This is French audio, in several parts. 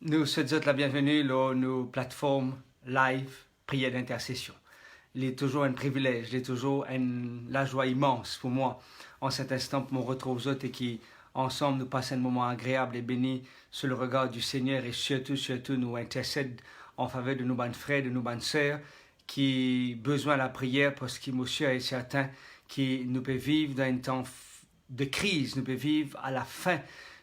Nous souhaitons la bienvenue sur nos plateformes live prière d'intercession. Il est toujours un privilège, il est toujours la joie immense pour moi en cet instant pour me retrouver aux autres et qui ensemble nous passons un moment agréable et béni sur le regard du Seigneur et surtout nous intercède en faveur de nos bonnes frères, de nos bonnes sœurs qui ont besoin de la prière parce qu'il est sûr et certain que nous pouvons vivre dans un temps de crise, nous pouvons vivre à la fin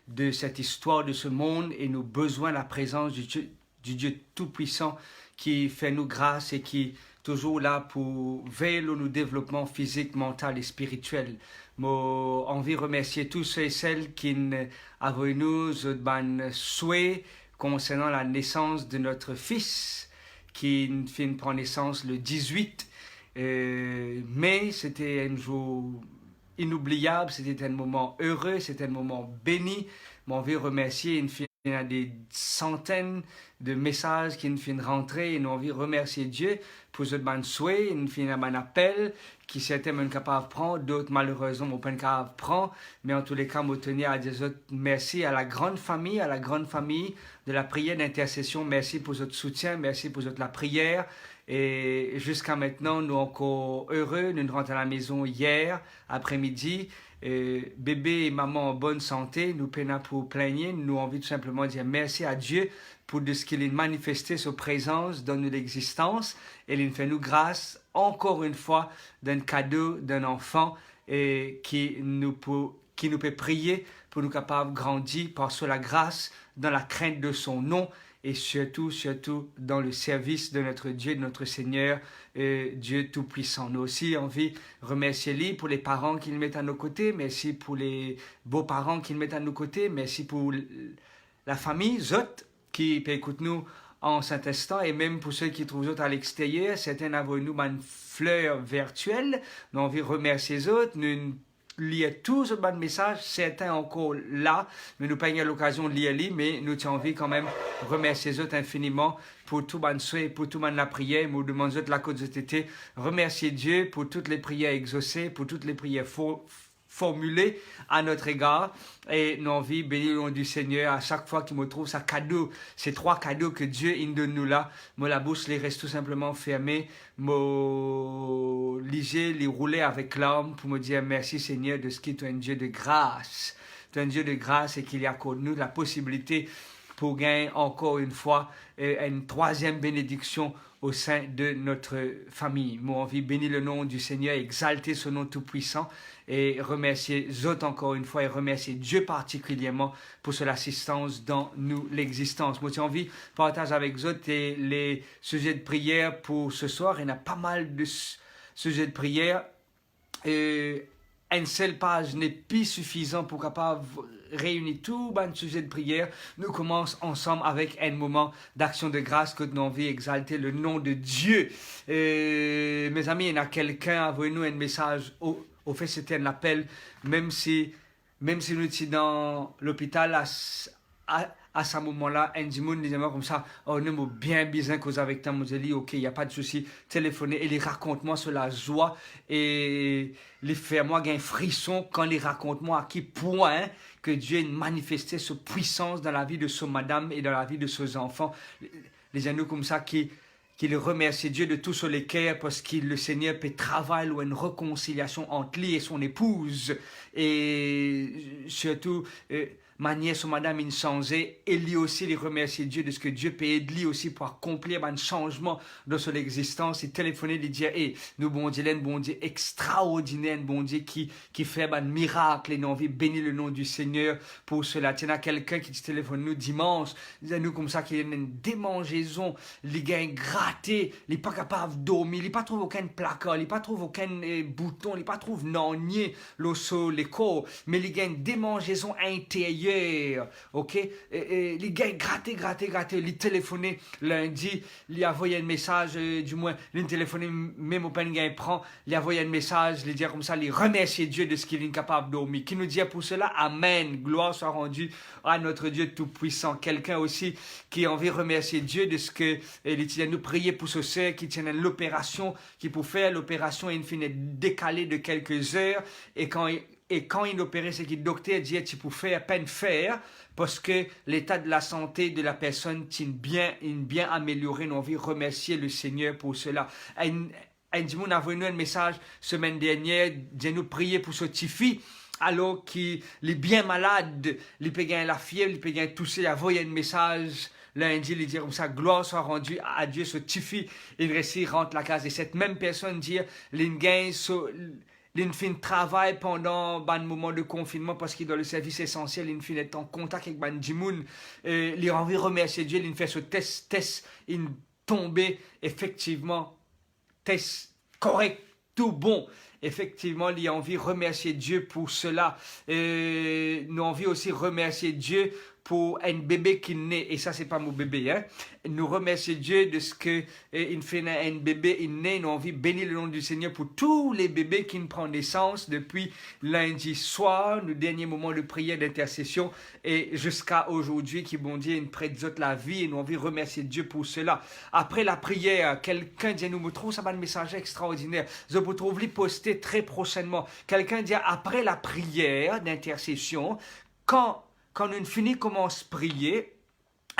de cette histoire de ce monde et nous avons besoin de la présence du Dieu Tout-Puissant qui fait nous grâce et qui est toujours là pour veiller sur nos développements physiques, mental et spirituels. J'ai envie de remercier tous ceux et celles qui avaient nous un souhait concernant la naissance de notre fils qui fait prendre naissance le 18 mai. C'était un jour inoubliable, c'était un moment heureux, c'était un moment béni. J'ai envie de remercier, il y a des centaines de messages qui viennent rentrer et nous envie de remercier Dieu pour ce bon souhait, il y a un appel qui certains sont capables de prendre, d'autres malheureusement ne sont pas capables de prendre, mais en tous les cas, je tenir à dire merci à la grande famille de la prière d'intercession, merci pour votre soutien, merci pour la prière. Et jusqu'à maintenant, nous sommes encore heureux. Nous rentrons à la maison hier après-midi. Bébé et maman en bonne santé. Nous peinons pour plaigner. Nous avons envie tout simplement de dire merci à Dieu pour de ce qu'il a manifesté sa présence dans notre existence. Et il fait nous grâce encore une fois d'un cadeau d'un enfant qui nous peut prier pour nous capables de grandir par la grâce dans la crainte de son nom. Et surtout dans le service de notre Dieu, de notre Seigneur, Dieu Tout-Puissant. Nous aussi envie de remercier lui pour les parents qu'il met à nos côtés, merci pour les beaux-parents qu'il met à nos côtés, merci pour la famille, Zot, qui écoute nous en cet instant, et même pour ceux qui trouvent Zot à l'extérieur, certains d'entre nous une fleur virtuelle. Nous envie de remercier Zot, nous lire tous ce bon message, certains encore là, mais nous n'avons pas eu l'occasion de lire, mais nous avons envie quand même de remercier les autres infiniment pour tout bon souhait, pour tout la prière. Nous demandons de la côte de été, remercier Dieu pour toutes les prières exaucées, pour toutes les prières formulées à notre égard. Et nous avons envie de bénir le nom du Seigneur à chaque fois qu'il me trouve sa cadeau, ces 3 cadeaux que Dieu donne nous là. Moi, la bouche les reste tout simplement fermée. Moi, liger, les rouler avec l'âme pour me dire merci Seigneur de ce qui est un Dieu de grâce. Tu es un Dieu de grâce et qu'il y a pour nous la possibilité pour gagner encore une fois une 3e bénédiction au sein de notre famille. Moi, envie de bénir le nom du Seigneur, exalter son nom tout-puissant et remercier Zot encore une fois et remercier Dieu particulièrement pour son assistance dans nous l'existence. Moi, j'ai envie de partager avec Zot les sujets de prière pour ce soir. Il y a pas mal de sujets de prière. Une seule page n'est plus suffisant pour capable réunir tout un sujet de prière. Nous commençons ensemble avec un moment d'action de grâce que nous avons envie d'exalter le nom de Dieu. Mes amis, il y a quelqu'un envoyé nous un message. Au fait, c'était un appel, même si nous étions dans l'hôpital à ce moment-là, un dimanche, disait comme ça, oh, nous avons bien besoin cause avec toi. Moi, j'ai dit, ok, il n'y a pas de souci, téléphonez et il raconte-moi sur la joie et il fait moi un frisson quand il raconte-moi à quel point que Dieu a manifesté sa puissance dans la vie de son madame et dans la vie de ses enfants. Les amis comme ça qui remercie Dieu de tout sur les cœurs parce que le Seigneur peut travailler ou une réconciliation entre lui et son épouse et surtout ma nièce ou madame il changé et lui aussi il remercie Dieu de ce que Dieu peut aider lui aussi pour accomplir un changement dans son existence et téléphoner lui dire hey, nous bon Dieu un bon Dieu extraordinaire, un bon Dieu qui fait un miracle et nous envie bénir le nom du Seigneur pour cela. Tiens, quelqu'un qui téléphone nous dimanche, nous comme ça qu'il y a une démangeaison, il y a un gratté, il n'est pas capable de dormir, il n'est pas trouvé aucun placard, il n'est pas trouvé aucun bouton, il n'est pas trouvé nanier sur les corps, mais il y a une démangeaison intérieure. Ok, les gars gratté, il téléphoné lundi, il a envoyé un message, du moins, il téléphoné même au gars prend, il a envoyé un message, il dit comme ça, il remercie Dieu de ce qu'il est capable de dormir. Qui nous dit pour cela, Amen, gloire soit rendue à notre Dieu tout-puissant. Quelqu'un aussi qui a envie de remercier Dieu de ce que il tient nous prier pour ce soeur qui tient l'opération, qui pour faire l'opération, il finit décalé de quelques heures et quand et quand il opérait, c'est que le docteur disait tu peux faire à peine faire parce que l'état de la santé de la personne est bien amélioré. Nous envie remercier le Seigneur pour cela. Un dimanche, a venu un message semaine dernière, nous prier pour ce petit fille. Alors qu'il est bien malade, il peut gagner la fièvre, il peut gagner tousser, il a envoyé un message lundi, il dit comme ça, gloire soit rendue à Dieu, ce petit fille, il réussit, rentre la case. Et cette même personne dit, il gagne il fait un travail pendant un moment de confinement parce qu'il est dans le service essentiel, il fait être en contact avec ban Jimoun, il a envie de remercier Dieu, il fait ce test, il tombé effectivement, test correct, tout bon. Effectivement, il a envie de remercier Dieu pour cela. Nous avons envie aussi de remercier Dieu pour un bébé qui naît. Et ça, c'est pas mon bébé. Hein. Nous remercions Dieu de ce que il fait un bébé, il naît. Nous avons envie de bénir le nom du Seigneur pour tous les bébés qui prennent naissance depuis lundi soir, nos derniers moments de prière, d'intercession, et jusqu'à aujourd'hui, qui, bon Dieu, prête la vie. Et nous avons envie de remercier Dieu pour cela. Après la prière, quelqu'un dit, nous me trouve, ça va un message extraordinaire. Je vous trouve lui poster très prochainement. Quelqu'un dit, après la prière d'intercession, quand une fini commence à prier,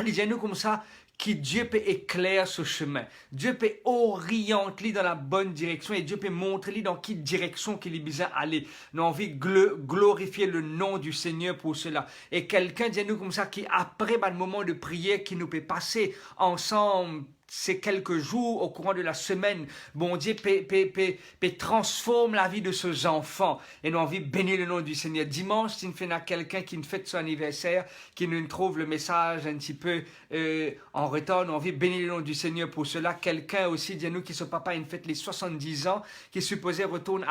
disons-nous comme ça, que Dieu peut éclairer ce chemin. Dieu peut orienter dans la bonne direction et Dieu peut montrer dans quelle direction qu'il est besoin d'aller. Nous avons envie de glorifier le nom du Seigneur pour cela. Et quelqu'un, disons-nous comme ça, qui après le moment de prière, qui nous peut passer ensemble ces quelques jours au courant de la semaine, bon Dieu transforme la vie de ces enfants. Et nous avons envie de bénir le nom du Seigneur. Dimanche, si nous faisons quelqu'un qui nous fête son anniversaire, qui nous trouve le message un petit peu en retard, nous avons envie de bénir le nom du Seigneur pour cela. Quelqu'un aussi, dis-nous, qui son papa, il fête les 70 ans, qui supposé retourne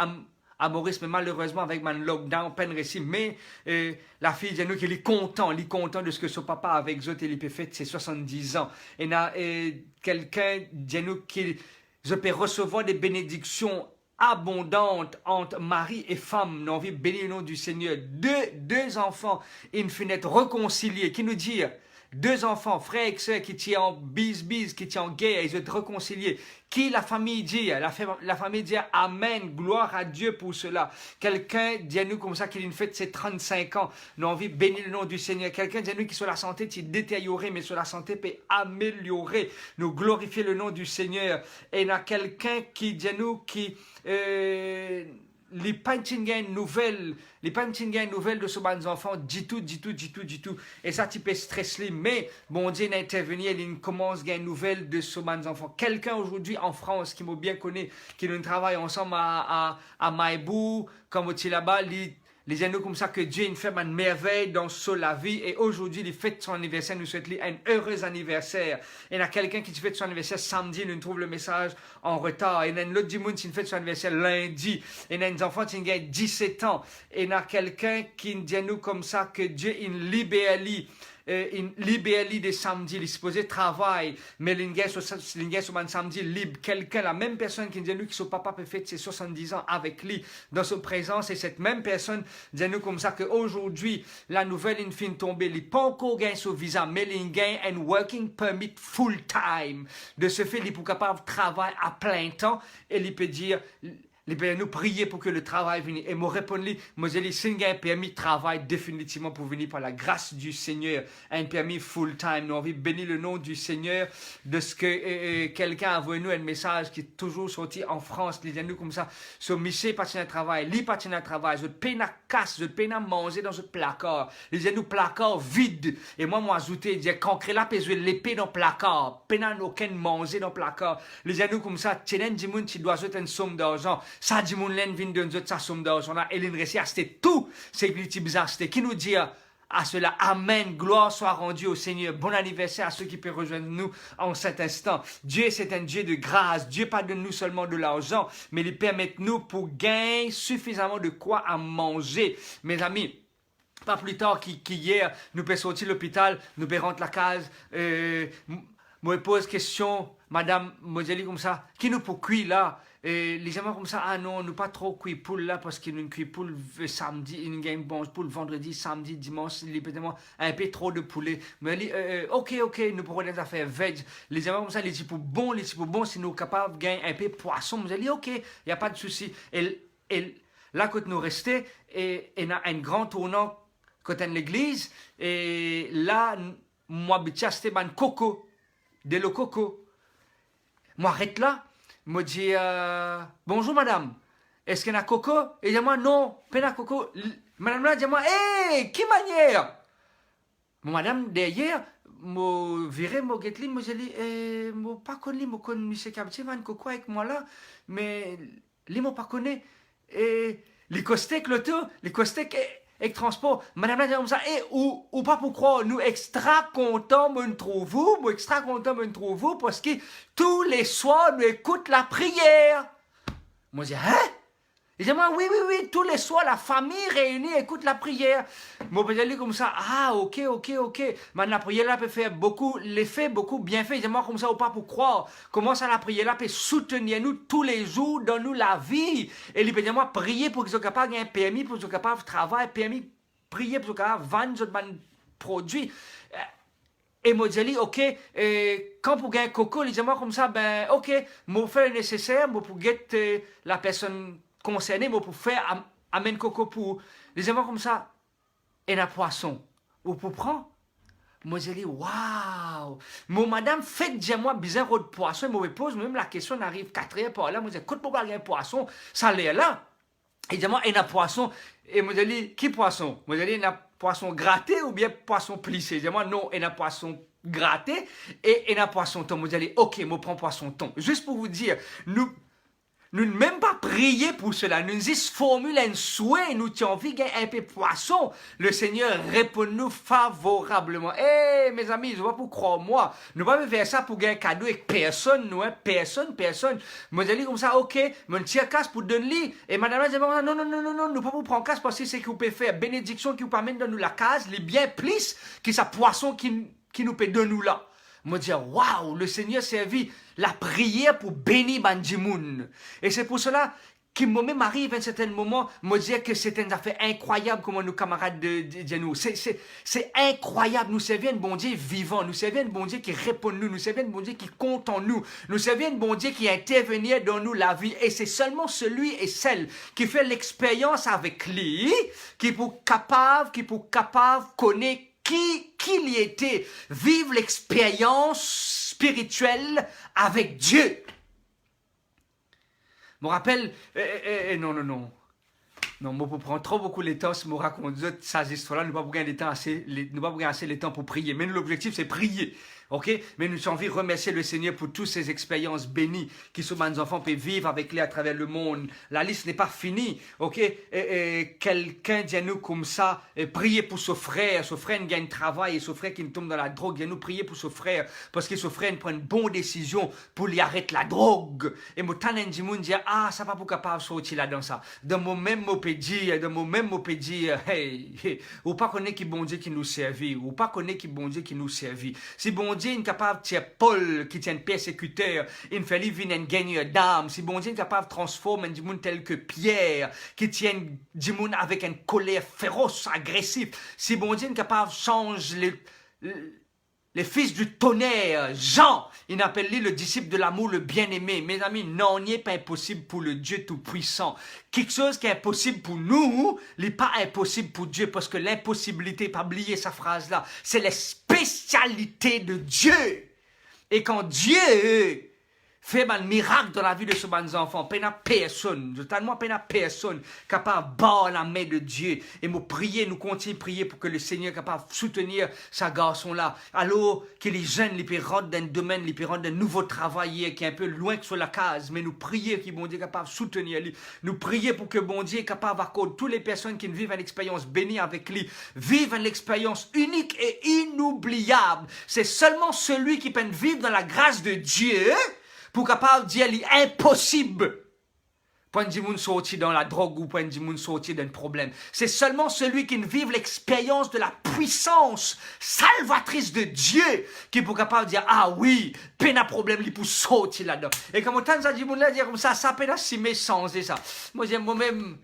à Maurice, mais malheureusement avec mon lockdown, peine récit, mais la fille dit nous qu'il est content de ce que son papa avec eux, il peut faire ses 70 ans. Et quelqu'un dit nous qu'il peut recevoir des bénédictions abondantes entre mari et femme. Nous avons envie de bénir le nom du Seigneur. Deux enfants, une fenêtre réconciliée, qui nous dit deux enfants, frères et sœurs qui tiennent en bis, qui tiennent en guerre, ils se réconciliés. Qui la famille dit? La famille dit Amen, gloire à Dieu pour cela. Quelqu'un dit à nous comme ça qu'il fête ses 35 ans. Nous avons envie de bénir le nom du Seigneur. Quelqu'un dit à nous qui sur la santé est détériorée, mais sur la santé peut améliorer. Nous glorifier le nom du Seigneur. Et il y a quelqu'un qui dit à nous qui les paintings nouvelles de ce bande enfants, dit tout. Et ça, tu peux stresser, mais bon Dieu n'intervenir, il commence à gagner une nouvelle de ce bande enfants. Quelqu'un aujourd'hui en France qui m'a bien connu, qui nous travaille ensemble à Maïbou, comme au là-bas, les anneaux comme ça que Dieu fait une merveille dans la vie et aujourd'hui il fête son anniversaire, nous souhaitons un heureux anniversaire. Et il y a quelqu'un qui fête son anniversaire samedi, nous trouve le message en retard. Et il y a un autre du monde qui fête son anniversaire lundi. Et il y a des enfants qui ont 17 ans. Et il y a quelqu'un qui dit à nous comme ça que Dieu il libère des samedis, il est supposé travailler, mais l'ingé sur un samedi libre. Quelqu'un, la même personne qui dit nous que son papa peut fêter ses 70 ans avec lui dans sa présence, et cette même personne dit nous comme ça qu'aujourd'hui, la nouvelle il fin tomber, il n'a pas encore gagné son visa, mais il gagne un working permit full time. De ce fait, il est capable de travailler à plein temps, et il peut dire, il peut nous prier pour que le travail vienne. Et moi répondre, moi j'ai dit, si un permis de travail définitivement pour venir par la grâce du Seigneur, un permis full time. Nous avons envie de bénir le nom du Seigneur de ce que quelqu'un a envoyé nous un message qui est toujours sorti en France. Il dit nous comme ça, sur Michel partit à travail, lui partit à travail, je peine à casse, je peine à manger dans ce placard. Il dit nous placard vide. Et moi ajouté, il dit quand là je l'épée dans le placard, peine à aucun manger dans le placard. Il dit nous comme ça, tu dois ajouter une somme d'argent. Ça dit mon laine vient de sa somme d'argent là, et l'investir, c'était tout. C'est petit bizarre, c'était qui nous dit à cela, Amen, gloire soit rendue au Seigneur. Bon anniversaire à ceux qui peuvent rejoindre nous en cet instant. Dieu, c'est un Dieu de grâce. Dieu pardonne nous seulement de l'argent, mais il permet nous pour gagner suffisamment de quoi à manger. Mes amis, pas plus tard qu'hier, nous pouvons sortir de l'hôpital, nous pouvons rentrer la case, moi pose question, madame, moi dis comme ça, qui nous pour cuire là? Et les gens comme ça, ah non, nous pas trop cuire poule là parce qu'il nous cuit poule samedi, une game bon poule vendredi, samedi, dimanche, il est peut-être un peu trop de poulet. Mais ok, nous pourrons les affaires veg. Les gens comme ça, les types bons, si nous sommes capables de gagner un peu poisson, vous allez ok, il n'y a pas de souci. Et Là, quand nous restons, et il y a un grand tournant côté de l'église, et là, moi, c'était un coco, de le coco. Moi, arrête là, moi dis, bonjour madame, est-ce qu'il y a un coco? Et il dit, moi, non, pas un coco. Madame là, dit, moi, hé, qui manière? Madame, derrière, moi, viré, moi, guetli, moi, j'ai dit, moi, pas connu, moi, connu, monsieur Captier, un coco avec moi là, mais, lui, moi, pas connu. Et, les costèques, l'auto, les costèques, avec transport. Madame là, dit comme ça, ou pas pour croire, nous, extra contents, me trouvons, moi, extra contents, me trouvons, parce que tous les soirs, nous écoute la prière. Moi, je dis, hein? Il dit, moi, oui, tous les soirs, la famille réunie écoute la prière. Moi, je dis comme ça, ah, ok. Mais la prière là peut faire beaucoup l'effet, beaucoup bienfait. Il dit, moi, comme ça, ou pas pour croire. Comment ça, la prière là peut soutenir nous tous les jours dans nous la vie. Et il peut dire, moi, prier pour qu'ils soient capables d'un permis, pour qu'ils soient capables de travailler, permis, prier pour qu'ils soient capables de vendre d'autres produits. Et moi, je dis, ok, quand pour gagner coco, il dit, moi, comme ça, ben, ok, moi, faire le nécessaire, moi, pour guetter la personne concernée, moi, pour faire, amène coco pour, les moi, comme ça, et un poisson, ou pour prendre. Moi, je dis, waouh! Mon madame fait déjà moi bizarre de poisson, moi, me pose même la question, on arrive 4 heures par là, moi, je dis, écoute, pourquoi il y a un poisson, ça a l'air là. Il dit, moi, il y a un poisson, et moi, je dis, qui poisson? Moi, je dis, il y a un poisson gratté ou bien poisson plissé? Il dit, moi, non, il y a un poisson gratté et il y a un poisson thon. Moi, je dis, ok, moi, prends poisson thon. Juste pour vous dire, nous ne même pas prier pour cela. Nous juste formule un souhait. Nous avons envie de un peu de poisson. Le Seigneur répond nous favorablement. Eh, mes amis, je ne vais pas pour croire moi. Nous ne pouvons pas faire ça pour gagner un cadeau avec personne. Nous, hein? Personne. Moi, je dis comme ça, ok, mais on tire casse pour donner. Et madame, dit, non, nous ne pouvons pas vous prendre casse parce que c'est ce que vous pouvez faire. Bénédiction qui vous permet de nous la case, les bien plus que ça poisson qui nous peut donner nous là. Moi, je dis, waouh, le Seigneur servi la prière pour bénir Bandimoun. Et c'est pour cela que moi-même arrive à un certain moment, me dire que c'est une affaire incroyable comme nos camarades de nous. C'est incroyable. Nous servons un bon Dieu vivant. Nous servons un bon Dieu qui répond nous. Nous servons un bon Dieu qui compte en nous. Nous servons un bon Dieu qui intervient dans nous la vie. Et c'est seulement celui et celle qui fait l'expérience avec lui, qui pour capable connaître qui il était, vivre l'expérience spirituelle avec Dieu. Je me rappelle, non, moi, pour prendre trop beaucoup de temps, si je raconte ces histoires-là, nous ne pouvons pas assez le temps pour prier. Mais l'objectif, c'est prier. Ok? Mais nous avons envie de remercier le Seigneur pour toutes ces expériences bénies qui sont nos enfants peuvent vivre avec lui à travers le monde. La liste n'est pas finie. Ok? Quelqu'un dit nous comme ça, prier pour ce frère gagne travail et ce frère qui tombe dans la drogue, dit nous prier pour ce frère parce que ce frère prend une bonne décision pour lui arrêter la drogue. Et moi, tant de monde dit ah, ça va pas capable de sortir là dans ça. Dans mon même mot peut dire, hey, ou pas connaître qui bon Dieu qui nous servit, ou pas connaître qui bon Dieu qui nous servit. Si bon Dieu est capable de tirer Paul qui tient persécuteur, il fait venir un gagneur d'âme. Si bon Dieu est capable de transformer un monde tel que Pierre qui tient du monde avec une colère féroce, agressive. Si bon Dieu est capable de changer les fils du tonnerre, Jean, il appelle lui le disciple de l'amour, le bien-aimé. Mes amis, non, il n'est pas impossible pour le Dieu tout-puissant. Quelque chose qui est impossible pour nous, n'est pas impossible pour Dieu, parce que l'impossibilité, pas oublier sa phrase-là, c'est la spécialité de Dieu. Et quand Dieu fait un miracle dans la vie de ce bon enfant, peine à personne, totalement peine à personne, capable de battre la main de Dieu. Et nous prier, nous continuer à prier pour que le Seigneur soit capable de soutenir ce garçon-là. Alors que les jeunes, les peuvent rentrer dans un domaine, les peuvent rentrer dans un nouveau travail qui est un peu loin que sur la case, mais nous prier que bon Dieu est capable de soutenir lui. Nous prier pour que bon Dieu est capable d'accorder toutes les personnes qui vivent une expérience bénie avec lui, vivent une expérience unique et inoubliable. C'est seulement celui qui peut vivre dans la grâce de Dieu pour capable de dire impossible. Point de moun sorti dans la drogue ou point de moun sorti d'un problème. C'est seulement celui qui vive l'expérience de la puissance salvatrice de Dieu qui peut capable de dire ah oui, peine à problème lui pour sortir là-dedans. Et comme autant ça dit moun là dire comme ça peine à s'y met sans ça. Moi j'aime moi-même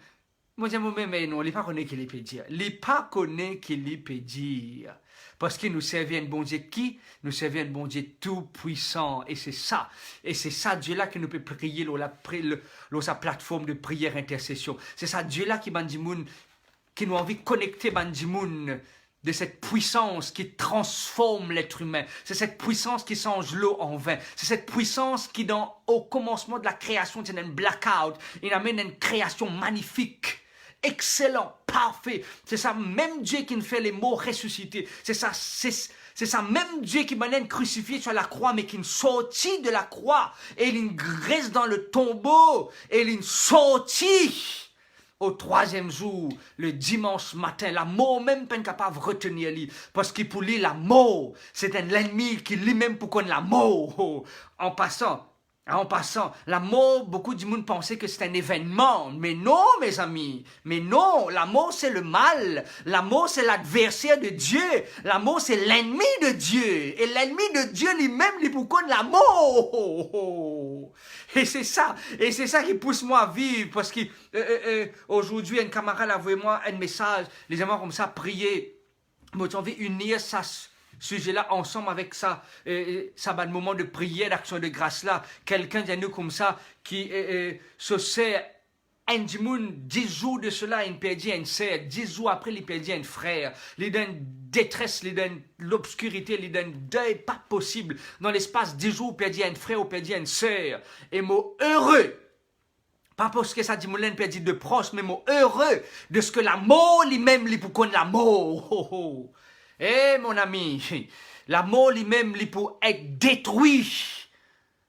Moi, je me mais non, il n'est pas connu qu'il peut dire. Il n'est pas connu qu'il peut dire. Parce qu'il nous servait un bon Dieu qui? Nous servait un bon Dieu tout puissant. Et c'est ça. Et c'est ça Dieu-là qui nous peut prier dans sa plateforme de prière intercession. C'est ça Dieu-là qui nous a envie de connecter Bandimoun de cette puissance qui transforme l'être humain. C'est cette puissance qui change l'eau en vin. C'est cette puissance qui, au commencement de la création, c'est un blackout. Il amène une création magnifique. Excellent, parfait. C'est ça même Dieu qui nous fait les morts ressuscités. C'est ça même Dieu qui m'a crucifié sur la croix, mais qui nous sortit de la croix. Et il reste dans le tombeau. Et il sortit au troisième jour, le dimanche matin. La mort même pas capable de retenir lui. Parce que pour lui, la mort, c'est un ennemi qui lui-même pour connaître la mort. En passant, la mort, beaucoup de monde pensaient que c'est un événement. Mais non, mes amis. Mais non, la mort, c'est le mal. La mort, c'est l'adversaire de Dieu. La mort, c'est l'ennemi de Dieu. Et l'ennemi de Dieu lui-même, il pour connaître la mort. Et c'est ça qui pousse moi à vivre. Parce que aujourd'hui, un camarade a envoyé moi un message. Les amis comme ça, prier. Moi, j'ai envie d'unir ça. Sujet-là, ensemble avec ça, ça va le moment de prière, d'action de grâce-là. Quelqu'un de nous comme ça, qui se sert un dimoun, 10 jours de cela, il perdit un sœur, 10 jours après, il perdit un frère. Il donne détresse, il donne l'obscurité, il donne deuil, pas possible. Dans l'espace 10 jours, il perdit un frère ou perdit une sœur. Et mot heureux. Pas parce que ça dit moulin perdit de proches, mais mot heureux de ce que la mort lui-même, lui pour connaître la mort. Oh, oh. Eh mon ami, la mort lui-même lui pour être détruit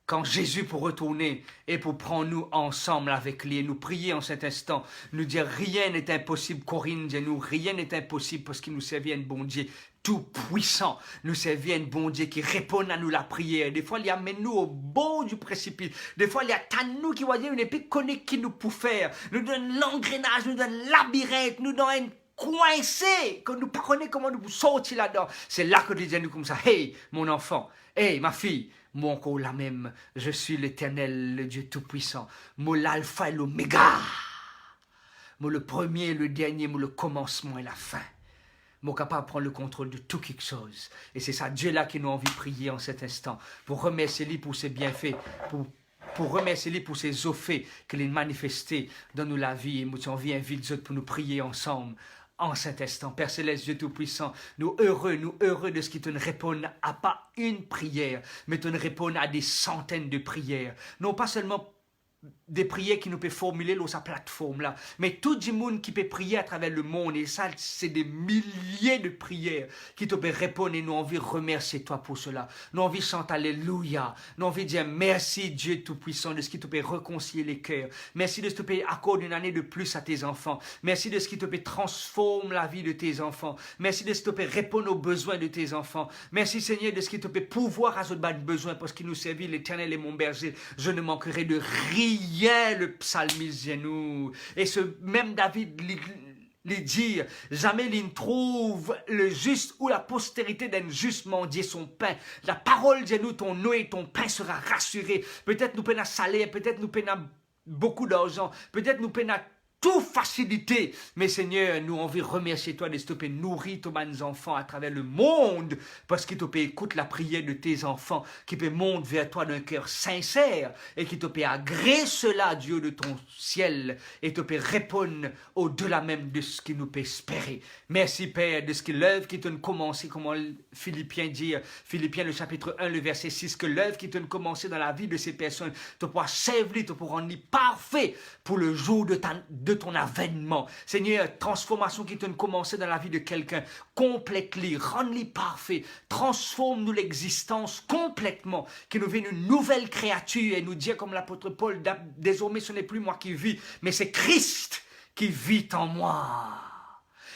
quand Jésus pour retourner et pour prendre nous ensemble avec lui et nous prier en cet instant, nous dire rien n'est impossible, Corinne dit nous, rien n'est impossible parce qu'il nous servit un bon Dieu tout puissant, nous servit un bon Dieu qui répond à nous la prière. Des fois, il amène nous au bord du précipice. Des fois, il y a tant nous qui voyons une épée connue qui nous peut faire, nous donne l'engrenage, nous donne le labyrinthe, nous donne un coincé, que nous ne connaissons pas comment nous sortir là-dedans. C'est là que Dieu dit nous comme ça, hey, mon enfant, hey, ma fille, moi encore la même, je suis l'Éternel, le Dieu Tout-Puissant, moi l'alpha et l'oméga, moi le premier et le dernier, moi le commencement et la fin. Moi capable de prendre le contrôle de tout quelque chose. Et c'est ça, Dieu là qui nous a envie de prier en cet instant, pour remercier lui pour ses bienfaits, pour remercier lui pour ses offres qu'il a manifestés dans nous la vie. Et nous avons envie d'inviter pour nous prier ensemble. En cet instant, Père Céleste, Dieu Tout-Puissant, nous heureux de ce qui te répond à pas une prière, mais te répond à des centaines de prières. Non pas seulement des prières qui nous peut formuler dans sa plateforme là, mais tout le monde qui peut prier à travers le monde, et ça c'est des milliers de prières qui te peuvent répondre et nous envie de remercier toi pour cela, nous envie de chanter alléluia, nous envie de dire merci Dieu Tout-Puissant de ce qui te peut réconcilier les cœurs, merci de ce qui te peut accorder une année de plus à tes enfants, merci de ce qui te peut transformer la vie de tes enfants, merci de ce qui te peut répondre aux besoins de tes enfants, merci Seigneur de ce qui te peut pouvoir résoudre les besoins parce qu'il nous servit l'Éternel et mon berger, je ne manquerai de rien. Le psalmiste dit nous. Et ce même David lui dit, jamais il ne trouve le juste ou la postérité d'un juste mendier son pain. La parole dit nous, ton eau et ton pain sera rassuré. Peut-être nous peine à salaire, peut-être nous peine à beaucoup d'argent, peut-être nous peine à tout facilité. Mais Seigneur, nous envie remercier toi de ce que tu nourrir tes enfants à travers le monde parce que tu peux écouter la prière de tes enfants qui peut monter vers toi d'un cœur sincère et qui te peut agréer cela, Dieu de ton ciel, et te peut répondre au-delà même de ce qu'il nous peut espérer. Merci Père de ce que l'œuvre qui t'a commencé, comme Philippiens dit, Philippiens le chapitre 1, le verset 6, que l'œuvre qui t'a commencé dans la vie de ces personnes te pourra servir, te pourra rendre parfait pour le jour de ton avènement. Seigneur, transformation qui t'a commencé dans la vie de quelqu'un, complète-les, rends-les parfait, transforme-nous l'existence complètement, que nous vienne une nouvelle créature et nous dire comme l'apôtre Paul, désormais ce n'est plus moi qui vis, mais c'est Christ qui vit en moi.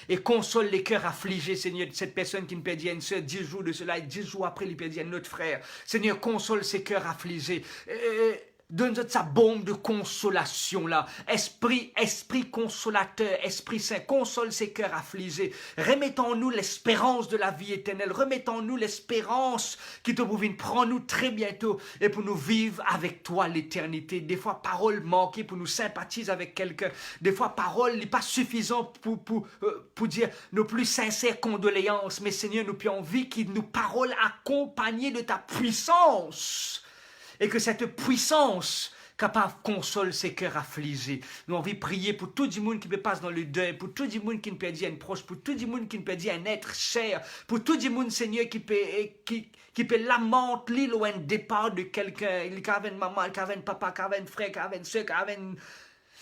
Et console les cœurs affligés, Seigneur, de cette personne qui ne perdit une sœur 10 jours de cela et 10 jours après, il perdit un autre frère. Seigneur, console ces cœurs affligés. Donne-nous sa bombe de consolation là. Esprit consolateur, Esprit Saint, console ces cœurs affligés. Remettons-nous l'espérance de la vie éternelle. Remettons-nous l'espérance qui te provient. Prends-nous très bientôt et pour nous vivre avec toi l'éternité. Des fois, paroles manquées pour nous sympathiser avec quelqu'un. Des fois, paroles n'est pas suffisante pour dire nos plus sincères condoléances. Mais Seigneur, nous prions envie qu'il nous parole accompagnées de ta puissance. Et que cette puissance capable console ces cœurs affligés. Nous avons envie de prier pour tout le monde qui passe dans le deuil, pour tout le monde qui ne peut dire un proche, pour tout le monde qui ne peut dire un être cher, pour tout le monde, Seigneur, qui peut lamenter l'île ou un départ de quelqu'un, qui a une maman, qui a un papa, qui a un frère, qui a une soeur, qui a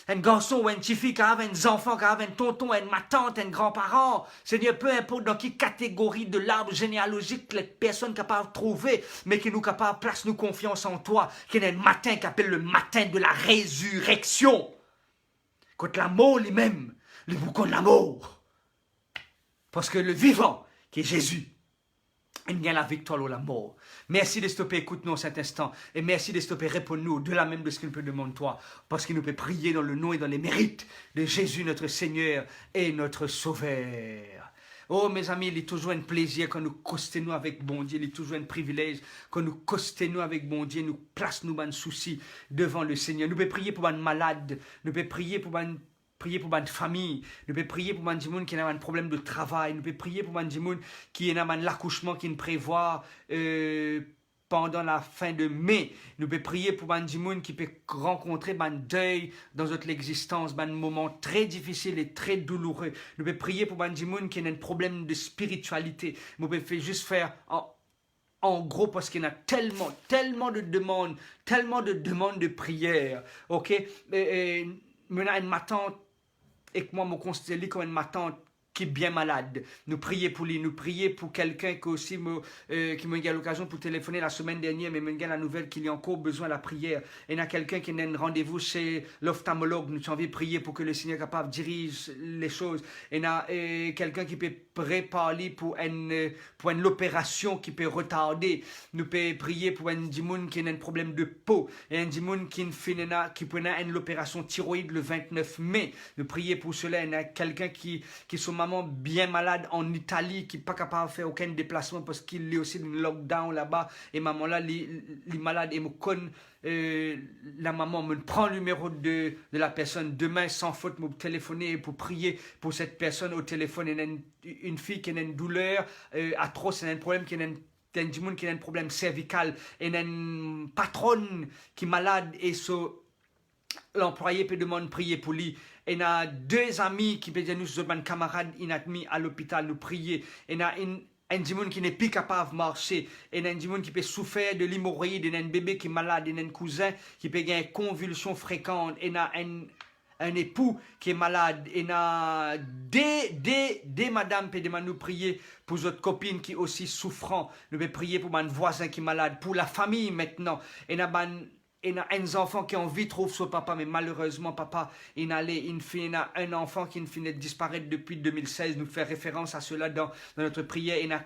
un garçon ou une petite fille, qui a un enfant, qui a un tonton, une ma tante, un grand-parent. Seigneur, peu importe dans quelle catégorie de l'arbre généalogique les personnes capables de trouver, mais qui nous capables de placer nous confiance en toi, qui est un matin qui appelle le matin de la résurrection. Contre la mort lui-même, le boucan de la mort. Parce que le vivant, qui est Jésus, il gagne la victoire ou la mort. Merci de stopper, écoute-nous en cet instant. Et merci de stopper, réponds-nous au-delà même de ce qu'il nous peut demander toi. Parce qu'il nous peut prier dans le nom et dans les mérites de Jésus, notre Seigneur et notre Sauveur. Oh, mes amis, il est toujours un plaisir quand nous costez-nous avec bon Dieu. Il est toujours un privilège quand nous costez-nous avec bon Dieu. Nous place-nous dans soucis devant le Seigneur. Nous pouvons prier pour un malade. Nous pouvons prier pour une famille, nous pouvons prier pour un gens qui a un problème de travail, nous pouvons prier pour un gens qui a l'accouchement qui nous prévoit pendant la fin de mai. Nous pouvons prier pour un gens qui peut rencontrer un deuil dans notre existence, un moment très difficile et très douloureux. Nous pouvons prier pour un gens qui a un problème de spiritualité. Nous pouvons juste faire en gros, parce qu'il y a tellement de demandes de prière. Ok? Maintenant, ma tante et que moi, je me considère comme ma tante qui est bien malade. Nous prions pour lui, nous prions pour quelqu'un qui aussi qui m'a eu l'occasion pour téléphoner la semaine dernière, mais m'a eu la nouvelle qu'il y a encore besoin de la prière. Et il y a quelqu'un qui a un rendez-vous chez l'ophtalmologue. Nous avons envie de prier pour que le Seigneur capable dirige les choses. Et il y a quelqu'un qui peut préparer pour une opération qui peut retarder. Nous pouvons prier pour un dimoun qui a un problème de peau. Et un dimoun qui peut avoir l'opération thyroïde le 29 mai. Nous prions pour cela. Il y a quelqu'un qui sont maman bien malade en Italie, qui n'est pas capable de faire aucun déplacement parce qu'il est aussi dans le lockdown là-bas. Et maman là, elle est malade et me connaît. La maman me prend le numéro de la personne. Demain, sans faute, me téléphoner pour prier pour cette personne au téléphone. Il y a une fille qui a une douleur atroce, il y a un problème qui a un problème cervical. Il y a une patronne qui est malade et l'employé peut demander de prier pour lui. Il y a deux amis qui peuvent dire nous sommes un camarade inadmis à l'hôpital, nous prier. Il y a un gens qui n'est plus capable de marcher. Il y a un gens qui peut souffrir de l'hémorroïde. Il y a un bébé qui est malade. Il y a un cousin qui peut avoir une convulsion fréquente. Il y a un époux qui est malade. Il y a des madames qui peuvent nous prier pour votre copine qui est aussi souffrant. Nous pouvons prier pour mon voisin qui est malade. Pour la famille maintenant. Il y a un enfant qui a envie de trouver son papa, mais malheureusement, papa, il y a un enfant qui finit de disparaître depuis 2016. Nous faisons référence à cela dans notre prière. Il y a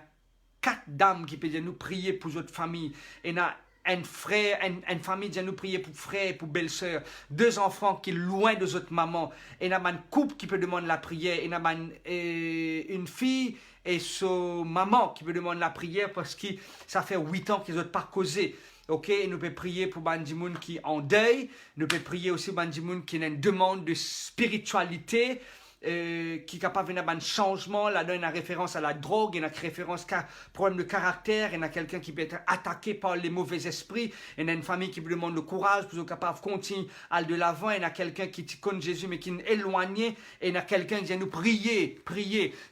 4 dames qui peuvent nous prier pour votre famille. Il y a un frère, une famille qui nous prier pour frère et pour belle-sœur. 2 enfants qui sont loin de votre maman. Il y a un couple qui peut demander la prière. Il y a une fille et son maman qui peut demander la prière parce que ça fait 8 ans qu'ils n'ont pas causé. Ok, nous pouvons prier pour Bandimoun qui est en deuil. Nous pouvons prier aussi pour Bandimoun qui a une demande de spiritualité, qui est capable de faire un changement. Là, il y a une référence à la drogue, il y a une référence à problème de caractère, il y a quelqu'un qui peut être attaqué par les mauvais esprits, il y a une famille qui demande le courage pour être capable de continuer à aller de l'avant, il y a quelqu'un qui connaît Jésus mais qui est éloigné, et il y a quelqu'un qui vient nous prier.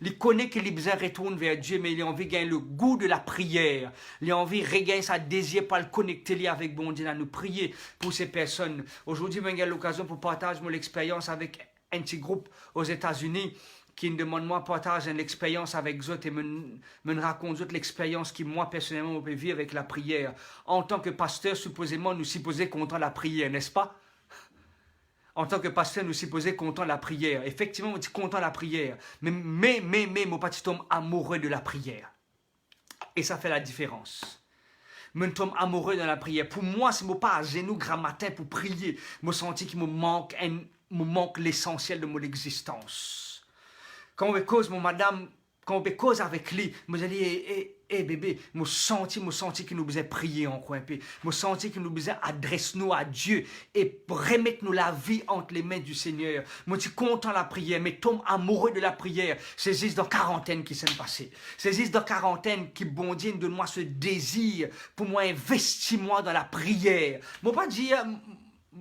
Il connaît qu'il a besoin de retourner vers Dieu, mais il a envie de gagner le goût de la prière. Il a envie de regagner sa désir pour le connecter avec bon Dieu, à nous prier pour ces personnes. Aujourd'hui, j'ai l'occasion pour partager mon expérience avec un petit groupe aux États-Unis qui me demande moi partager une expérience avec eux et me raconte l'expérience qui moi personnellement peux vivre avec la prière. En tant que pasteur, supposément nous supposons content la prière, n'est-ce pas? En tant que pasteur, nous supposons content la prière. Effectivement, on dit content la prière, mais mon petit homme amoureux de la prière. Et ça fait la différence. Je tombe amoureux dans la prière. Pour moi, si je ne pas à genoux grand matin pour prier, je sens qu'il me manque l'essentiel de mon existence. Quand on cause mon madame, quand on cause avec lui, je dis, bébé, je sens qu'il nous besoin prier en coin. Je sens qu'il nous besoin adresser nous à Dieu et remettre nous la vie entre les mains du Seigneur. Je suis content de la prière, mais tombe amoureux de la prière. C'est juste dans quarantaine qui s'est passé. C'est juste dans quarantaine qui bon Dieu de moi ce désir pour moi investir moi dans la prière. Je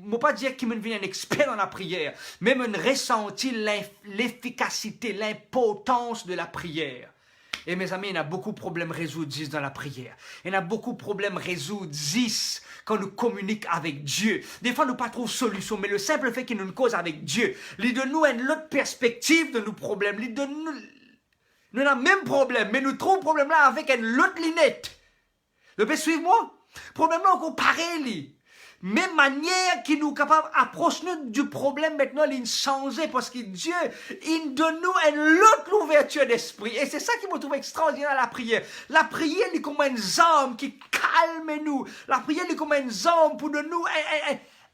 ne pas dire qu'il me devient un expert dans la prière, mais me ressentir l'efficacité, l'importance de la prière. Et mes amis, il y a beaucoup de problèmes résoudre dans la prière. Il y a beaucoup de problèmes résoudre quand nous communiquons avec Dieu. Des fois, nous pas trop de solution, mais le simple fait qu'il nous cause avec Dieu, il donne nous une autre perspective de nos problèmes. Il donne nous avons le même problème, mais nous trouvons le problème là avec une autre lunette. Vous pouvez suivre moi? Le problème là encore pareil. Même manière qui nous capable d'approcher du problème maintenant, il changer parce que Dieu, il donne nous une autre ouverture d'esprit. Et c'est ça qui me trouve extraordinaire à la prière. La prière, il est comme un arme qui calme nous. La prière, il est comme un arme pour nous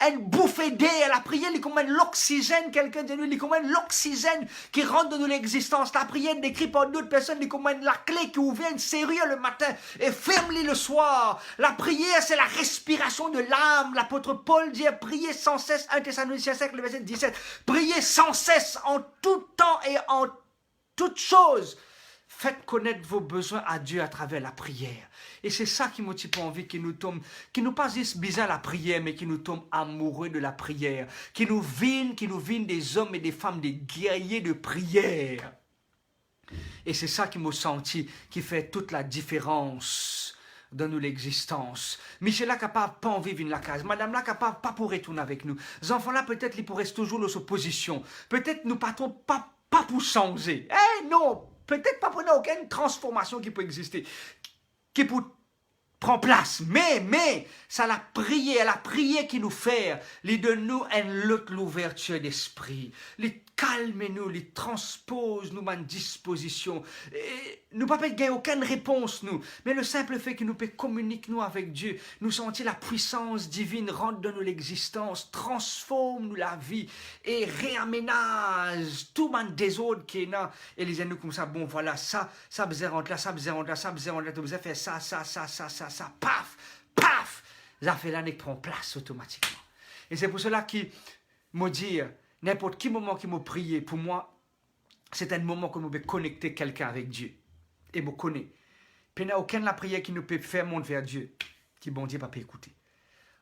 une bouffée d'air. La prière, il est comme l'oxygène, quelqu'un de nous, il est comme l'oxygène qui rentre dans l'existence. La prière décrite par d'autres personnes, il est comme la clé qui ouvre une serrure le matin et ferme-les le soir. La prière, c'est la respiration de l'âme. L'apôtre Paul dit, priez sans cesse, 1 Thessaloniciens 5, le verset 17. Priez sans cesse, en tout temps et en toutes choses. Faites connaître vos besoins à Dieu à travers la prière. Et c'est ça qui motive envie, qui nous pas juste bizarre la prière, mais qui nous tombe amoureux de la prière. Qui nous viennent des hommes et des femmes, des guerriers de prière. Et c'est ça qui m'a senti, qui fait toute la différence dans nous l'existence. Michel là capable pas en vivre la case. Madame là capable pas pour retourner avec nous. Les enfants là peut-être ils pourraient toujours dans sa position. Peut-être nous partons pas pour changer. Non! Peut-être pas pour aucune transformation qui peut exister, qui peut prendre place. Mais, ça la prière qui nous fait, les de nous l'ouverture d'esprit. Les calme nous, les transpose nous en disposition. Et nous pas gagner aucune réponse nous, mais le simple fait que nous peut communiquer nous avec Dieu, nous sentir la puissance divine rentre dans nous l'existence, transforme nous la vie et réaménage tout le désordre qui est là. Et les nous comme ça, bon voilà, ça besoin rentrer là, ça besoin rentrer là, ça besoin rentrer là, tu besoin faire ça, paf, ça fait l'année qui prend place automatiquement. Et c'est pour cela qu'il me dit, n'importe quel moment qu'il m'a prié, pour moi, c'est un moment que nous peut connecter quelqu'un avec Dieu. Et me connaît. Puis il n'y a aucune la prière qui nous peut faire monter vers Dieu, qui bon Dieu ne peut pas écouter.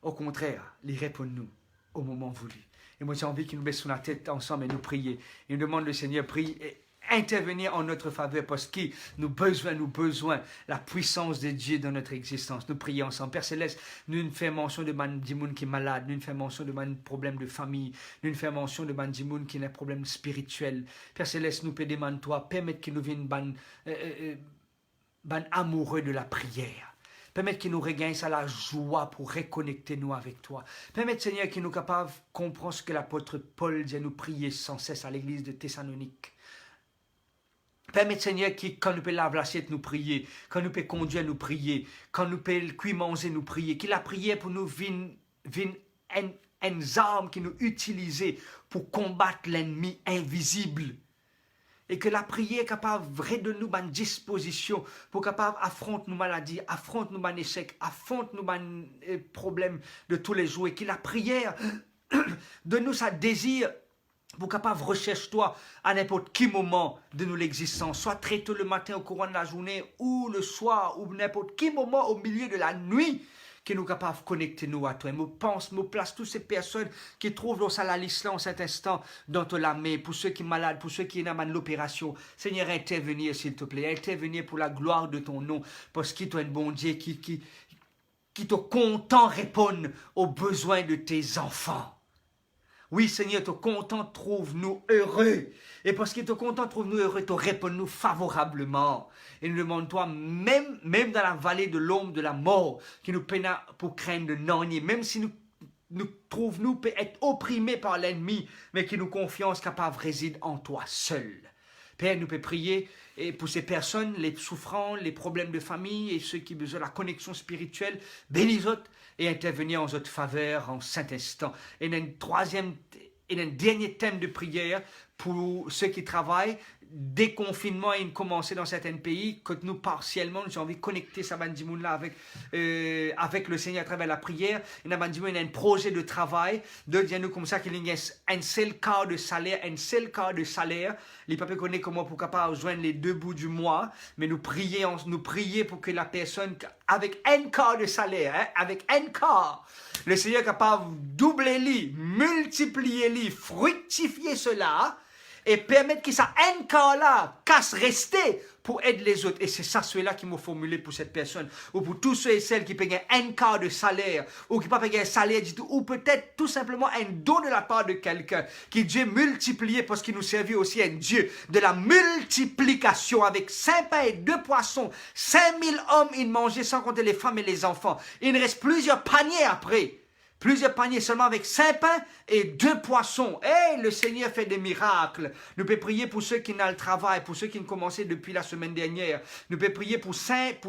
Au contraire, il répond nous au moment voulu. Et moi j'ai envie qu'il nous mette sur la tête ensemble et nous prier. Et nous demande le Seigneur, prie et intervenir en notre faveur parce que nous besoin la puissance de Dieu dans notre existence. Nous prions ensemble. Père Céleste, nous ne faisons mention de man dimoun qui est malade, nous ne faisons mention de man problème de famille, nous ne faisons mention de man dimoun qui a un problème spirituel. Père Céleste, nous demandons toi, permettre qu'il nous vienne ban amoureux de la prière. Permettre qu'il nous regagne ça la joie pour reconnecter nous avec toi. Permettre, Seigneur, qu'il nous capable de comprendre ce que l'apôtre Paul dit à nous prier sans cesse à l'église de Thessalonique. Permettre, Seigneur, que quand nous peut laver l'assiette, nous prier, quand nous peut conduire, nous prier, quand nous peut cuire, manger, nous prier, que la prière pour nous vienne une arme qui nous utilise pour combattre l'ennemi invisible. Et que la prière est capable de nous une disposition pour capable affronter nos maladies, affronter nos échecs, affronter nos problèmes de tous les jours. Et que la prière de nous ça désir pour capable rechercher toi à n'importe quel moment de nous l'existence, soit très tôt le matin au courant de la journée ou le soir ou n'importe quel moment au milieu de la nuit qui nous capable de connecter nous à toi. Et me place toutes ces personnes qui trouvent dans la liste là en cet instant dans la main, pour ceux qui sont malades, pour ceux qui sont dans l'opération. Seigneur, intervenir s'il te plaît, intervenir pour la gloire de ton nom, parce que tu es un bon Dieu qui te content répondre aux besoins de tes enfants. Oui, Seigneur, tu es content, trouve-nous heureux. Et parce que tu es content, trouve-nous heureux, tu réponds-nous favorablement. Et nous demandons, toi, même dans la vallée de l'ombre de la mort, qui nous peine pour craindre de n'ennuyer, même si nous trouvons-nous peut être opprimés par l'ennemi, mais qui nous confiance capable réside en toi seul. Père, nous pouvons prier et pour ces personnes, les souffrants, les problèmes de famille et ceux qui ont besoin de la connexion spirituelle, bénis-les et intervenir en votre faveur en cet instant. Et un dernier thème de prière pour ceux qui travaillent. Déconfinement a commencé dans certains pays, que nous partiellement, nous avons envie de connecter ça là avec le Seigneur à travers la prière. Et nous il y a un projet de travail, de dire nous comme ça qu'il y a un seul quart de salaire, Les papiers connaissent comment pour capable joindre les 2 bouts du mois, mais nous prions pour que la personne avec un quart de salaire, avec un quart, le Seigneur est capable de doubler, multiplier, fructifier cela. Et permettre que ça un cas là casse rester pour aider les autres. Et c'est ça, ceux-là qui m'ont formulé pour cette personne. Ou pour tous ceux et celles qui payent un quart de salaire. Ou qui ne payent pas un salaire du tout. Ou peut-être tout simplement un don de la part de quelqu'un. Qui Dieu multiplié parce qu'il nous servit aussi un Dieu de la multiplication. Avec 5 pains et 2 poissons. 5000 hommes, ils mangeaient sans compter les femmes et les enfants. Il reste plusieurs paniers après. Plusieurs paniers seulement avec 5 pains et 2 poissons. Et le Seigneur fait des miracles. Nous pouvons prier pour ceux qui n'ont le travail, pour ceux qui ont commencé depuis la semaine dernière. Nous pouvons prier pour cinq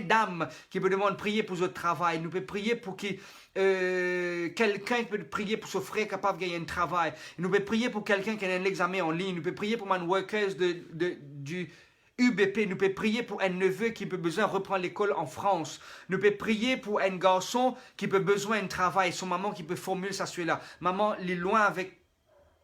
dames qui me demandent de prier pour leur travail. Nous pouvons prier pour quelqu'un peut prier pour son frère capable de gagner un travail. Nous pouvons prier pour quelqu'un qui a un examen en ligne. Nous pouvons prier pour man workers du UBP, nous pouvons prier pour un neveu qui peut besoin de reprendre l'école en France. Nous pouvons prier pour un garçon qui peut besoin de travail. Son maman qui peut formuler ça, celui-là. Maman, il est loin avec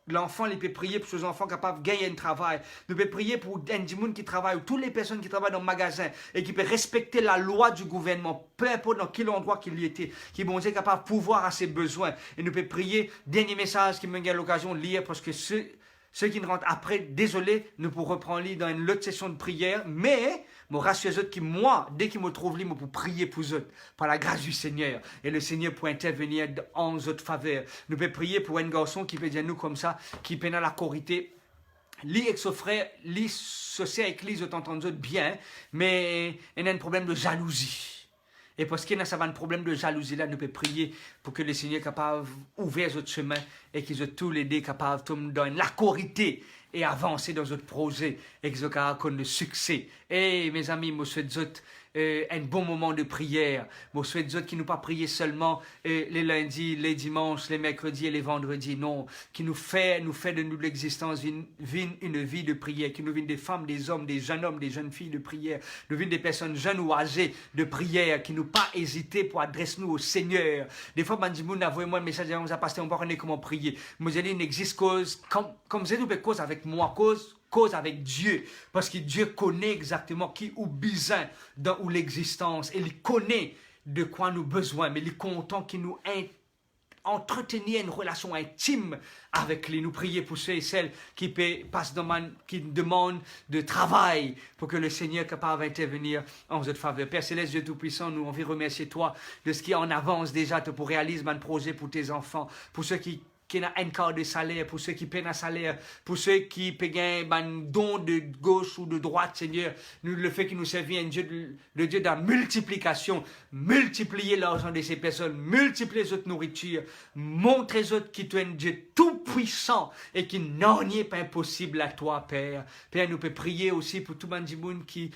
l'enfant, il peut prier pour ses enfants capables de gagner un travail. Nous pouvons prier pour un monde qui travaille, ou toutes les personnes qui travaillent dans le magasin et qui peuvent respecter la loi du gouvernement, peu importe dans quel endroit qu'il y était, qui vont être capables de pouvoir à ses besoins. Et nous pouvons prier, dernier message qui me donne l'occasion de lire, parce que ceux qui ne rentrent après, désolé, nous pourrons reprendre dans une autre session de prière, mais je rassure eux qui, moi, dès qu'ils me trouvent libre, pour prier pour eux, par la grâce du Seigneur, et le Seigneur pour intervenir en notre faveur. Nous pouvons prier pour un garçon qui peut dire nous comme ça, qui peine à la corité, lui avec son frère, lui, ceci avec lui, je t'entends bien, mais il y a un problème de jalousie. Et parce qu'il y a un problème de jalousie là, nous pouvons prier pour que le Seigneur soit capable d'ouvrir notre chemin et qu'ils soient tous les deux capables de donner la corité et avancer dans notre projet et qu'ils soient capables de succès. Et mes amis, je souhaite un bon moment de prière. Je souhaite qui nous pas prier seulement les lundis, les dimanches, les mercredis et les vendredis. Non, qui nous fait de nous l'existence une vie de prière, qui nous vienne des femmes, des hommes, des jeunes hommes, des jeunes filles de prière, nous vienne des personnes jeunes ou âgées de prière, qui nous pas hésiter pour adresser nous au Seigneur. Des fois, Bandimoun a envoyé moi un message, on a pasteur, on va connaître comment prier. Moi, j'ai dit, il n'existe cause, comme c'est nous, cause avec moi, cause avec Dieu, parce que Dieu connaît exactement qui ou besoin dans ou l'existence, et il connaît de quoi nous besoin, mais il est content qu'il nous entretenir une relation intime avec lui. Nous prier pour ceux et celles qui demandent de travail pour que le Seigneur soit capable d'intervenir en votre faveur. Père Céleste, Dieu Tout-Puissant, nous envie remercier toi de ce qui est en avance déjà pour réaliser un projet pour tes enfants, pour ceux qui ont un quart de salaire, pour ceux qui payent un salaire, pour ceux qui payent un don de gauche ou de droite, Seigneur, le fait qu'il nous servit un Dieu, le Dieu de la multiplication, multiplier l'argent de ces personnes, multiplier les autres nourritures, montrer les autres qui tu es un Dieu tout-puissant et qui n'en est pas impossible à toi, Père. Père, nous pouvons prier aussi pour tout le monde qui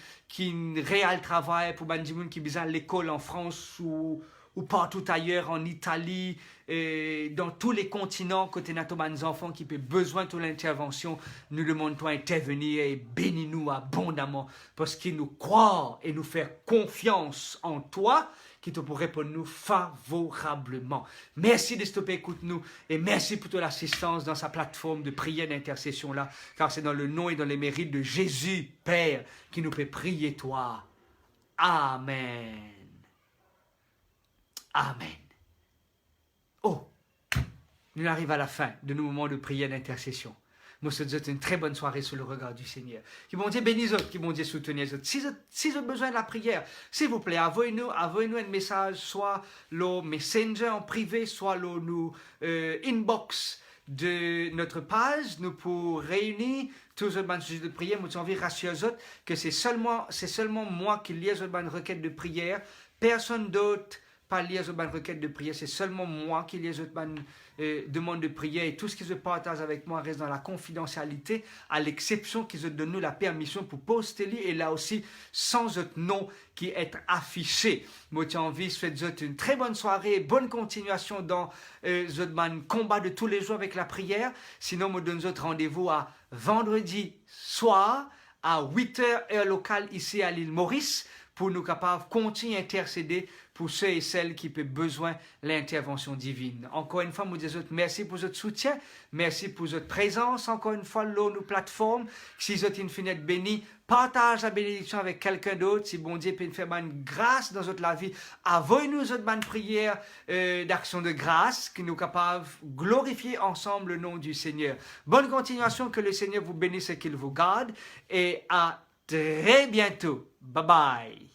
réel travail, pour le monde qui besoin à l'école en France ou partout ailleurs, en Italie, et dans tous les continents, côté notre enfants qui ont besoin de ton intervention, nous demandons d'intervenir et bénis-nous abondamment, parce qu'ils nous croient et nous faire confiance en toi, qui te pourrait répondre nous favorablement. Merci de stopper, écoute-nous, et merci pour ton assistance dans sa plateforme de prière d'intercession là, car c'est dans le nom et dans les mérites de Jésus, Père, qui nous fait prier toi. Amen. Amen. Oh, nous arrivons à la fin de nos moments de prière d'intercession. Nous vous souhaitons une très bonne soirée sous le regard du Seigneur. Que bon Dieu bénisse les autres, que bon Dieu soutenir les autres. Si vous avez besoin de la prière, s'il vous plaît, envoyez-nous un message, soit le messenger en privé, soit le inbox de notre page. Nous pour réunir tous les sujets de prière. Nous avons envie de rassurer les autres que c'est seulement moi qui lis les requêtes de prière. Personne d'autre pas lire une requête de prière, c'est seulement moi qui lis une demande de prière et tout ce qu'ils se partagent avec moi reste dans la confidentialité, à l'exception qu'ils donnent nous la permission pour poster et là aussi sans notre nom qui est affiché. Moi, j'ai envie de faire une très bonne soirée, bonne continuation dans notre combat de tous les jours avec la prière. Sinon, moi, donne notre rendez-vous à vendredi soir à 8h heure locale ici à l'île Maurice pour nous capables de continuer à intercéder pour ceux et celles qui ont besoin de l'intervention divine. Encore une fois, nous disons merci pour votre soutien, merci pour votre présence, encore une fois, là, nos plateformes. Si vous êtes une fenêtre bénie, partage la bénédiction avec quelqu'un d'autre. Si bon Dieu peut nous faire une grâce dans notre vie, envoyez-nous une prière d'action de grâce, que nous sommes capables de glorifier ensemble le nom du Seigneur. Bonne continuation, que le Seigneur vous bénisse et qu'il vous garde. Et à très bientôt. Bye bye.